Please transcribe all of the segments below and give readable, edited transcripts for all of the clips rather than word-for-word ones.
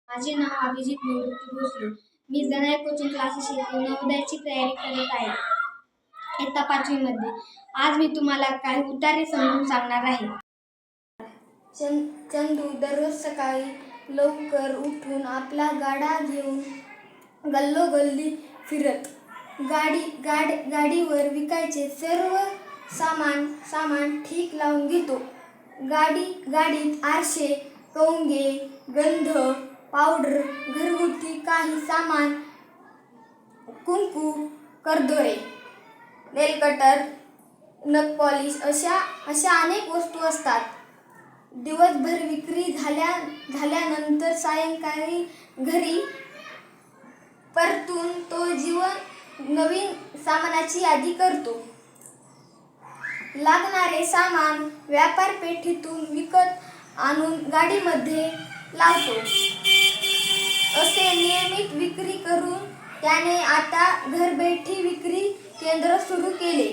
माझे नाव अभिजित निवृत्ती भोसले. मी Janai coaching classes येथे नवोदयाची तयारी करत आहे. इयत्ता 5वी मध्ये. आज मी तुम्हाला काही उतारे समजून सांगणार आहे. चंदू दररोज सकाळी लवकर उठून आपला गाडा घेऊन गल्लोगल्ली फिरत गाडीवर विकायचे सर्व सामान ठीक लावून घेतो. गाडीत आरसे, कंगे, गंध, पावडर, घरगुती काही सामान, कुंकू, करदोरे, नेलकटर, नखपॉलिश अशा अनेक वस्तू असतात. दिवसभर विक्री झाल्यानंतर सायंकाळी घरी परतून तो नवीन सामानाची यादी करतो. लागणारे सामान व्यापारपेठेतून विकत आणून गाडीमध्ये लावतो. असे नियमित विक्री करून त्याने आता घरबैठी विक्री केंद्र सुरू केले.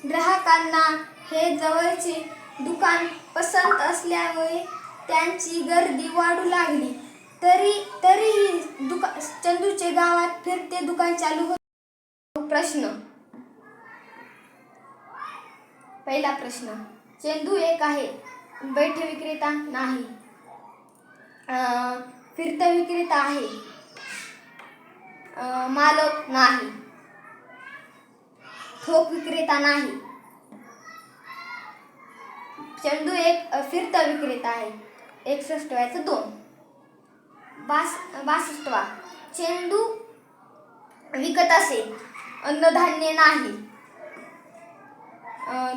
ग्राहकांना हे जवळचे दुकान पसंत असल्यामुळे त्यांची गर्दी वाढू लागली. तरीही चंदूचे गावात फिरते दुकान चालू होते. पहिला प्रश्न. चंदू एक आहे, बैठे विक्रेता नाही. फिरता विक्रेता आहे, मालक नाही. ठोक विक्रेता नाही. चंदू एक फिरता विक्रेता आहे. 61 2. 62. चंदू विकत असे, अन्नधान्य नाही.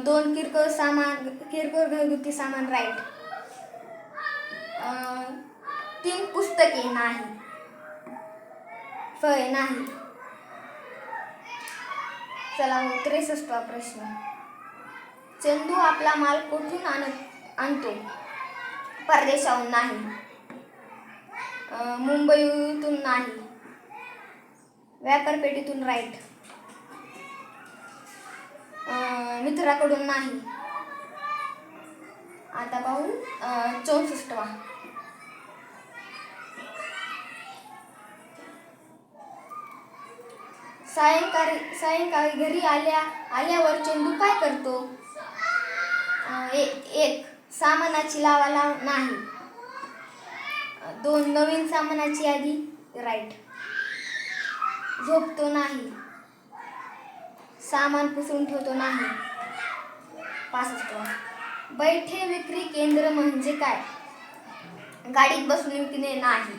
2 किरकोळ घरगुती सामान राईट. 3 पुस्तके नाही. फळे नाही. चला 63 प्रश्न. चंदू आपला माल कुठून आणतो? परदेशाहून नाही. मुंबईतून नाही. व्यापारपेठेतून राईट. मित्राकडून नाही. आता पाहू 64. सायंकाळी घरी आल्यावर चंदू काय करतो? 1 सामानाची लावा नाही. 2 नवीन सामानाची यादी राईट. झोपतो नाही. सामान पुसून ठेवतो नाही. 65. बैठे विक्री केंद्र म्हणजे काय? गाडीत बसून विकणे नाही.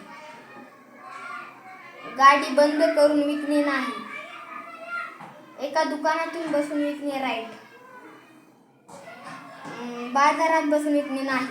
गाडी बंद करून विकणे नाही. एका दुकानातून बसून विकणे राईट. बाजारात बसून विकणे नाही.